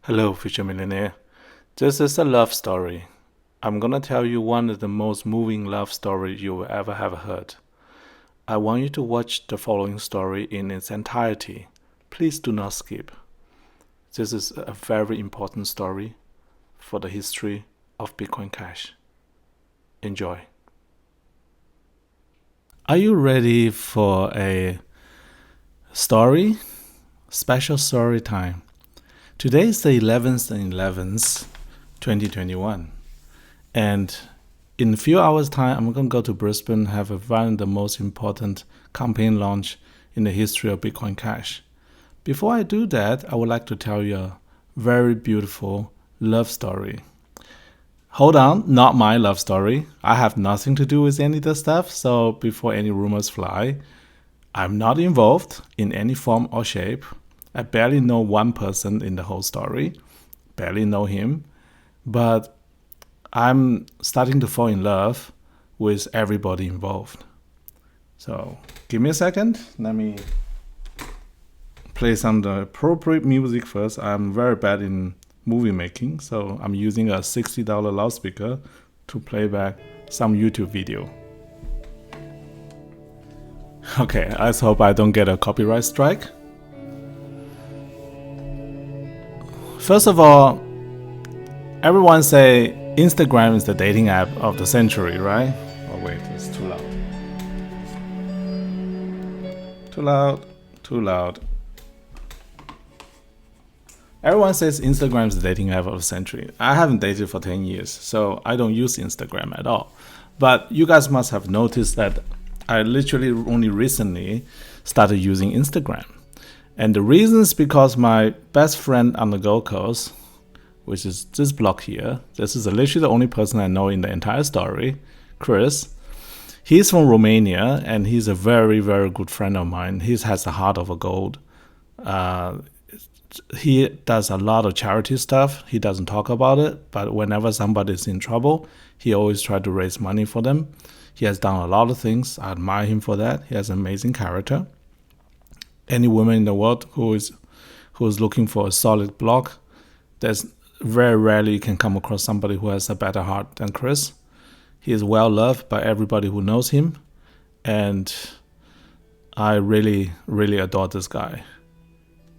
Hello, future millionaire. This is a love story. I'm gonna tell you one of the most moving love stories you will ever have heard. I want you to watch the following story in its entirety. Please do not skip. This is a very important story for the history of Bitcoin Cash. Enjoy. Are you ready for a story? Special story time. Today is the 11th and 11th, 2021. And in a few hours' time, I'm going to go to Brisbane, have one of the most important campaign launch in the history of Bitcoin Cash. Before I do that, I would like to tell you a very beautiful love story. Hold on, not my love story. I have nothing to do with any of the stuff, so before any rumors fly, I'm not involved in any form or shape. I barely know one person in the whole story, barely know him, but I'm starting to fall in love with everybody involved. So give me a second. Let me play some of the appropriate music first. I'm very bad in movie making, so I'm using a $60 loudspeaker to play back some YouTube video. Okay, let's hope I don't get a copyright strike. First of all, everyone say Instagram is the dating app of the century, right? Oh wait, it's too loud. Too loud, too loud. Everyone says Instagram is the dating app of the century. I haven't dated for 10 years, so I don't use Instagram at all. But you guys must have noticed that I literally only recently started using Instagram. And the reason is because my best friend on the Gold Coast, which is this block here, this is literally the only person I know in the entire story, Chris. He's from Romania, and he's a very, very good friend of mine. He has the heart of a gold. He does a lot of charity stuff. He doesn't talk about it, but whenever somebody's in trouble, he always tries to raise money for them. He has done a lot of things. I admire him for that. He has an amazing character. Any woman in the world who is looking for a solid block, there's very rarely you can come across somebody who has a better heart than Chris. He is well loved by everybody who knows him, and I really, really adore this guy.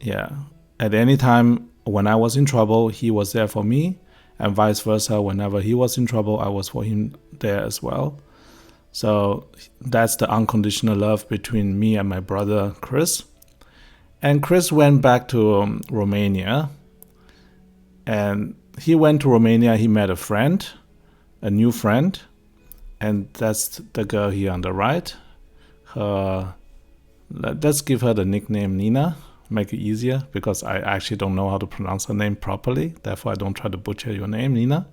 Yeah. At any time when I was in trouble, he was there for me, and vice versa. Whenever he was in trouble, I was for him there as well. So that's the unconditional love between me and my brother, Chris. And Chris went back to Romania. And he went to Romania, he met a new friend. And that's the girl here on the right. Let's give her the nickname Nina, make it easier, because I actually don't know how to pronounce her name properly. Therefore, I don't try to butcher your name, Nina.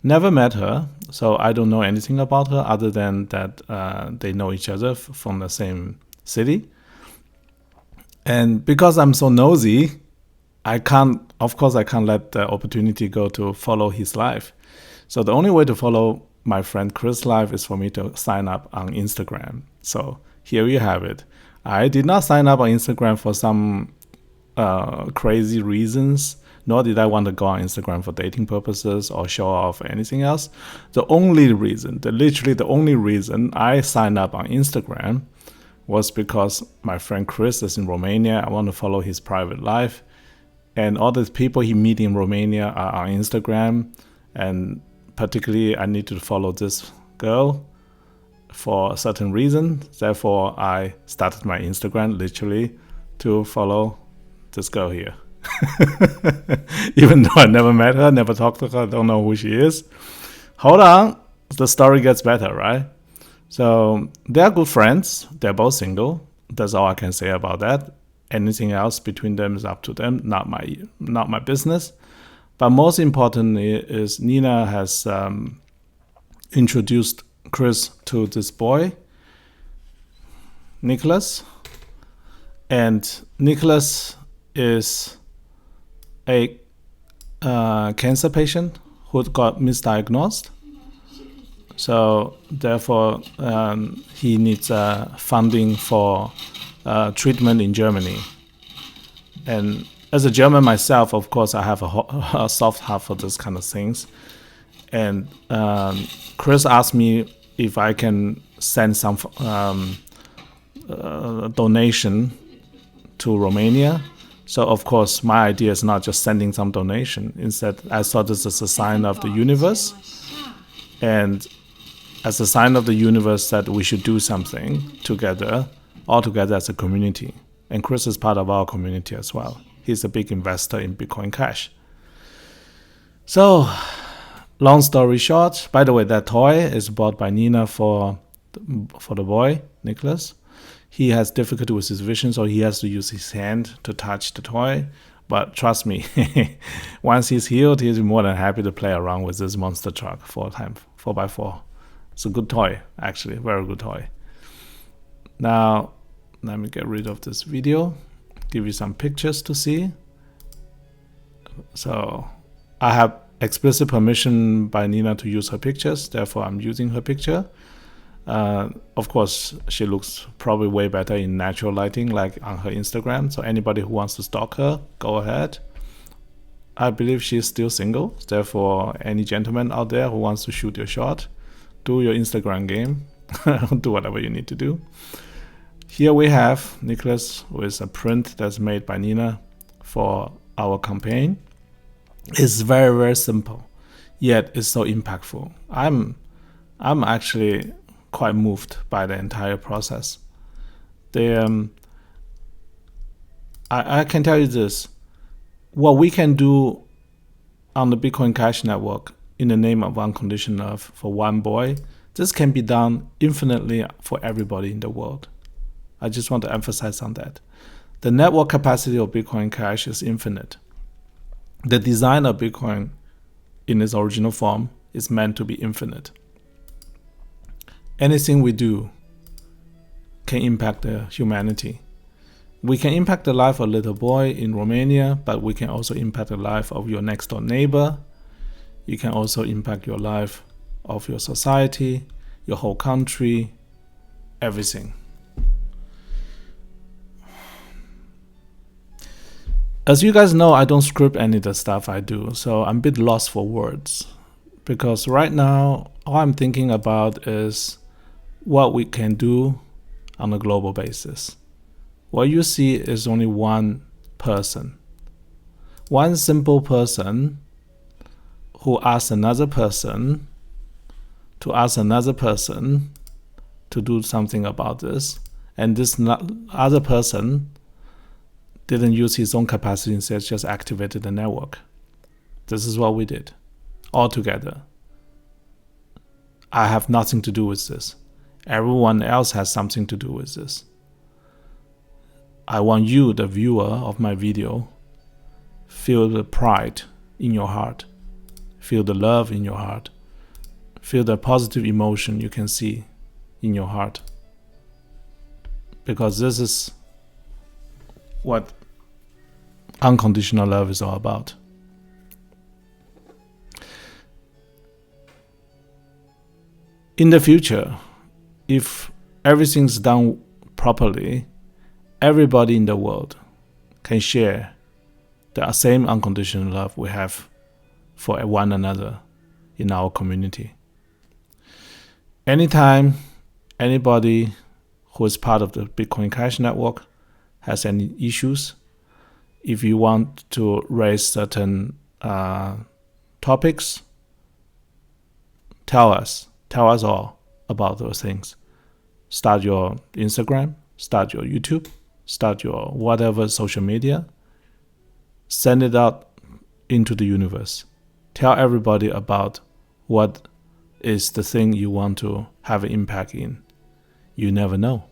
Never met her, so I don't know anything about her other than that they know each other from the same city. And because I'm so nosy, I can't let the opportunity go to follow his life. So the only way to follow my friend Chris' life is for me to sign up on Instagram. So here you have it. I did not sign up on Instagram for some crazy reasons, nor did I want to go on Instagram for dating purposes or show off or anything else. Literally the only reason I signed up on Instagram was because my friend Chris is in Romania. I want to follow his private life. And all the people he meet in Romania are on Instagram. And particularly, I need to follow this girl for a certain reason. Therefore, I started my Instagram literally to follow this girl here. Even though I never met her, never talked to her, don't know who she is. Hold on, the story gets better, right? So they're good friends. They're both single. That's all I can say about that. Anything else between them is up to them, not my business. But most importantly is Nina has introduced Chris to this boy, Nicholas. And Nicholas is a cancer patient who got misdiagnosed. So therefore, he needs funding for treatment in Germany. And as a German myself, of course, I have a soft heart for this kind of things. And Chris asked me if I can send some donation to Romania. So, of course, my idea is not just sending some donation. Instead, I saw this as a sign of the universe. And as a sign of the universe that we should do something together, all together as a community. And Chris is part of our community as well. He's a big investor in Bitcoin Cash. So, long story short, by the way, that toy is bought by Nina for the boy, Nicholas. He has difficulty with his vision, so he has to use his hand to touch the toy. But trust me, once he's healed, he's more than happy to play around with this monster truck 4x4. It's a good toy, actually, very good toy. Now, let me get rid of this video, give you some pictures to see. So, I have explicit permission by Nina to use her pictures, therefore I'm using her picture. Of course, she looks probably way better in natural lighting, like on her Instagram. So anybody who wants to stalk her, go ahead. I believe she's still single. Therefore, any gentleman out there who wants to shoot your shot, do your Instagram game. Do whatever you need to do. Here we have Nicholas with a print that's made by Nina for our campaign. It's very, very simple, yet it's so impactful. I'm actually quite moved by the entire process. I can tell you this: what we can do on the Bitcoin Cash network in the name of unconditional love for one boy, this can be done infinitely for everybody in the world. I just want to emphasize on that. The network capacity of Bitcoin Cash is infinite. The design of Bitcoin in its original form is meant to be infinite. Anything we do can impact the humanity. We can impact the life of a little boy in Romania, but we can also impact the life of your next door neighbor. You can also impact your life of your society, your whole country, everything. As you guys know, I don't script any of the stuff I do, so I'm a bit lost for words. Because right now, all I'm thinking about is what we can do on a global basis. What you see is only one person. One simple person who asks another person to ask another person to do something about this. And this other person didn't use his own capacity, instead just activated the network. This is what we did, all together. I have nothing to do with this. Everyone else has something to do with this. I want you, the viewer of my video, feel the pride in your heart, feel the love in your heart, feel the positive emotion you can see in your heart. Because this is what unconditional love is all about. In the future, if everything's done properly, everybody in the world can share the same unconditional love we have for one another in our community. Anytime anybody who is part of the Bitcoin Cash network has any issues, if you want to raise certain topics, tell us all about those things. Start your Instagram, start your YouTube, start your whatever social media, send it out into the universe. Tell everybody about what is the thing you want to have an impact in. You never know.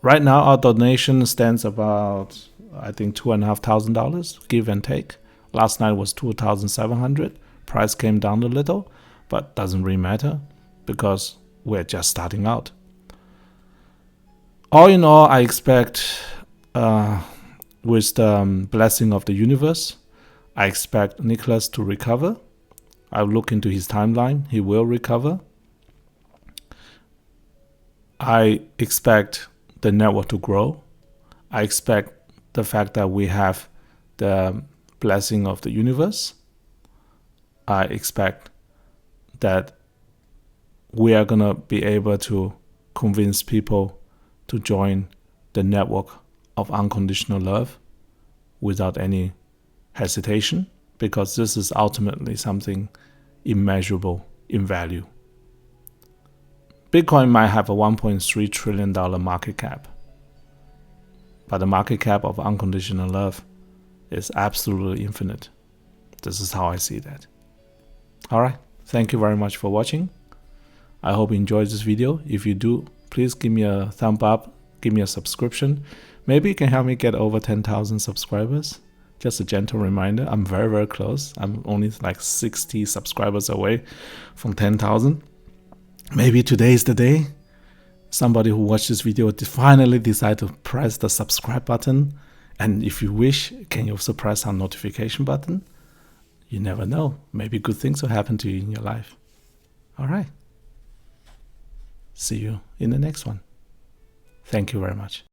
Right now, our donation stands about, I think, $2,500, give and take. Last night was $2,700. Price came down a little, but doesn't really matter because we're just starting out. All in all, I expect, with the blessing of the universe, I expect Nicholas to recover. I'll look into his timeline. He will recover. I expect the network to grow. I expect the fact that we have the blessing of the universe, I expect that we are going to be able to convince people to join the network of unconditional love without any hesitation, because this is ultimately something immeasurable in value. Bitcoin might have a $1.3 trillion market cap, but the market cap of unconditional love is absolutely infinite. This is how I see that. Alright, thank you very much for watching. I hope you enjoyed this video. If you do, please give me a thumb up, give me a subscription. Maybe you can help me get over 10,000 subscribers. Just a gentle reminder, I'm very, very close. I'm only like 60 subscribers away from 10,000. Maybe today is the day. Somebody who watched this video finally decide to press the subscribe button. And if you wish, can you also press our notification button? You never know. Maybe good things will happen to you in your life. All right. See you in the next one. Thank you very much.